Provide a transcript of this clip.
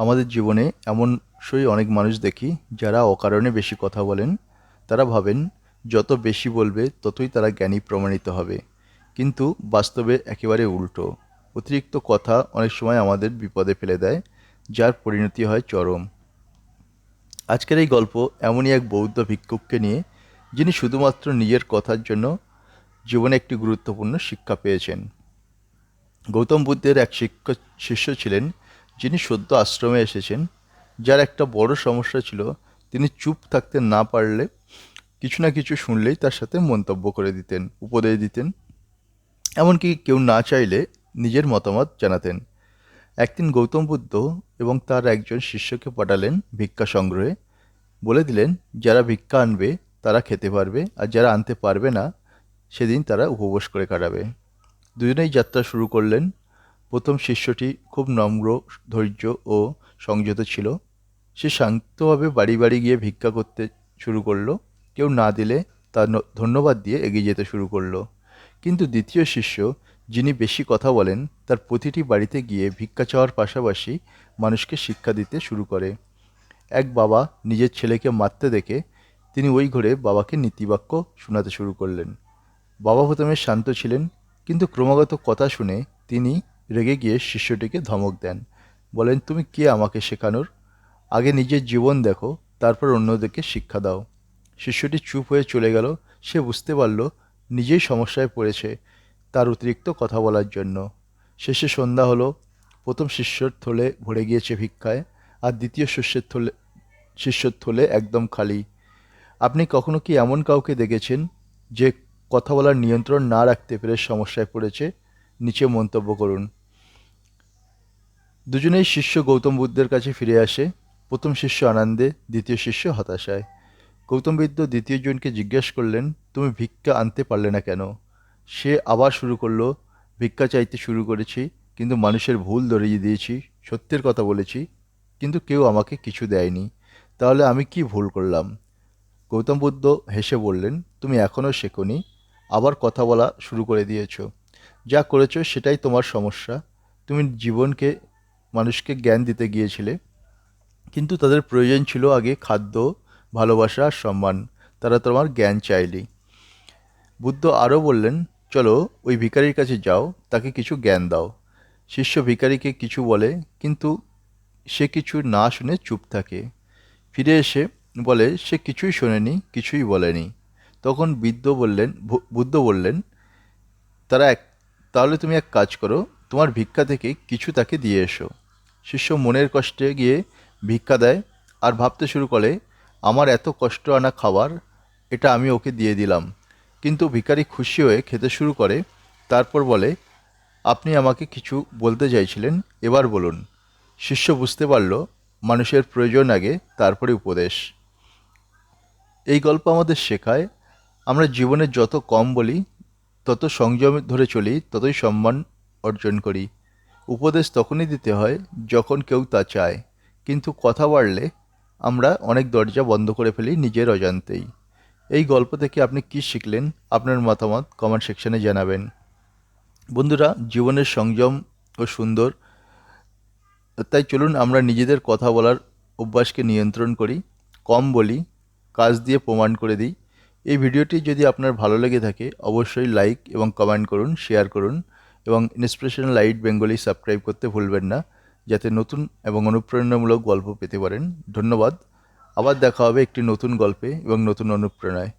আমাদের জীবনে এমনই অনেক মানুষ দেখি যারা অকারণে বেশি কথা বলেন। তারা ভাবেন যত বেশি বলবে ততই তারা জ্ঞানী প্রমাণিত হবে, কিন্তু বাস্তবে একেবারে উল্টো। অতিরিক্ত কথা অনেক সময় আমাদের বিপদে ফেলে দেয়, যার পরিণতি হয় চরম। আজকের এই গল্প এমনই এক বৌদ্ধ ভিক্ষুককে নিয়ে, যিনি শুধুমাত্র নিজের কথার জন্য জীবনে একটি গুরুত্বপূর্ণ শিক্ষা পেয়েছেন। গৌতম বুদ্ধের এক শিষ্য ছিলেন, যিনি সদ্য আশ্রমে এসেছেন। যার একটা বড় সমস্যা ছিল, তিনি চুপ থাকতে না পারলে কিছু না কিছু শুনলেই তার সাথে মন্তব্য করে দিতেন, উপদেশ দিতেন, এমনকি কেউ না চাইলে নিজের মতামত জানাতেন। একদিন গৌতম বুদ্ধ এবং তার একজন শিষ্যকে পাঠালেন ভিক্ষা সংগ্রহে। বলে দিলেন, যারা ভিক্ষা আনবে তারা খেতে পারবে, আর যারা আনতে পারবে না সেদিন তারা উপবাস করে কাটাবে। দুজনেই যাত্রা শুরু করলেন। প্রথম শিষ্যটি খুব নম্র, ধৈর্য ও সংযত ছিল। সে শান্তভাবে বাড়ি বাড়ি গিয়ে ভিক্ষা করতে শুরু করলো। কেউ না দিলে তার ধন্যবাদ দিয়ে এগিয়ে যেতে শুরু করলো। কিন্তু দ্বিতীয় শিষ্য, যিনি বেশি কথা বলেন, তার প্রতিটি বাড়িতে গিয়ে ভিক্ষা চাওয়ার পাশাপাশি মানুষকে শিক্ষা দিতে শুরু করে। এক বাবা নিজের ছেলেকে মারতে দেখে তিনি ওই ঘরে বাবাকে নীতিবাক্য শোনাতে শুরু করলেন। বাবা প্রথমে শান্ত ছিলেন, কিন্তু ক্রমাগত কথা শুনে তিনি রেগে গিয়ে শিষ্যটিকে ধমক দেন। বলেন, তুমি কে আমাকে শেখানোর? আগে নিজের জীবন দেখো, তারপর অন্যদেরকে শিক্ষা দাও। শিষ্যটি চুপ হয়ে চলে গেল। সে বুঝতে পারল নিজেই সমস্যায় পড়েছে তার অতিরিক্ত কথা বলার জন্য। শেষে সন্ধ্যা হলো। প্রথম শিষ্যর থলে ভরে গিয়েছে ভিক্ষায়, আর দ্বিতীয় শিষ্যর থলে একদম খালি। আপনি কখনো কি এমন কাউকে দেখেছেন যে কথা বলার নিয়ন্ত্রণ না রাখতে পেরে সমস্যায় পড়েছে? নিচে মন্তব্য করুন। দুজনেই শিষ্য গৌতম বুদ্ধের কাছে ফিরে আসে। প্রথম শিষ্য আনন্দে, দ্বিতীয় শিষ্য হতাশায়। গৌতম বুদ্ধ দ্বিতীয় জনকে জিজ্ঞেস করলেন, তুমি ভিক্ষা আনতে পারলে না কেন? সে আবার শুরু করলো, ভিক্ষা চাইতে শুরু করেছি, কিন্তু মানুষের ভুল ধরিয়ে দিয়েছি, সত্যের কথা বলেছি, কিন্তু কেউ আমাকে কিছু দেয়নি। তাহলে আমি কি ভুল করলাম? গৌতম বুদ্ধ হেসে বললেন, তুমি এখনও শেখোনি, আবার কথা বলা শুরু করে দিয়েছো। যা করেছো সেটাই তোমার সমস্যা। তুমি মানুষকে জ্ঞান দিতে গিয়েছিলে, কিন্তু তাদের প্রয়োজন ছিল আগে খাদ্য, ভালোবাসা আর সম্মান। তারা তোমার জ্ঞান চাইনি। বুদ্ধ আরও বললেন, চলো ওই ভিখারির কাছে যাও, তাকে কিছু জ্ঞান দাও। শিষ্য ভিখারিকে কিছু বলে, কিন্তু সে কিছু না শুনে চুপ থাকে। ফিরে এসে বলে সে কিছুই শোনেনি, কিছুই বলেনি। তখন বুদ্ধ বললেন, তারা এক তাহলে তুমি এক কাজ করো, তোমার ভিক্ষা থেকে কিছু তাকে দিয়ে এসো। শিষ্য মনের কষ্টে গিয়ে ভিক্ষা দেয়, আর ভাবতে শুরু করে, আমার এত কষ্ট আনা খাবার, এটা আমি ওকে দিয়ে দিলাম। কিন্তু ভিখারি খুশি হয়ে খেতে শুরু করে। তারপর বলে, আপনি আমাকে কিছু বলতে চাইছিলেন, এবার বলুন। শিষ্য বুঝতে পারল, মানুষের প্রয়োজন আগে, তারপরে উপদেশ। এই গল্প আমাদের শেখায়, আমরা জীবনে যত কম বলি, তত সংযম ধরে চলি, ততই সম্মান অর্জন করি। উপদেশ তখনই দিতে হয় যখন কেউ তা চায়, কিন্তু কথা বাড়লে আমরা অনেক দরজা বন্ধ করে ফেলি নিজের অজান্তেই। এই গল্প থেকে আপনি কি শিখলেন? আপনার মতামত কমেন্ট সেকশনে জানাবেন। বন্ধুরা, জীবনের সংযম ও সুন্দর, তাই চলুন আমরা নিজেদের কথা বলার অভ্যাসকে নিয়ন্ত্রণ করি, কম বলি, কাজ দিয়ে প্রমাণ করে দিই। এই ভিডিওটি যদি আপনার ভালো লেগে থাকে, অবশ্যই লাইক এবং কমেন্ট করুন, শেয়ার করুন, এবং ইন্সপিরেশনাল লাইট বেঙ্গলি সাবস্ক্রাইব করতে ভুলবেন না, যাতে নতুন এবং অনুপ্রেরণামূলক গল্প পেতে পারেন। ধন্যবাদ। আবার দেখা হবে একটি নতুন গল্পে এবং নতুন অনুপ্রেরণায়।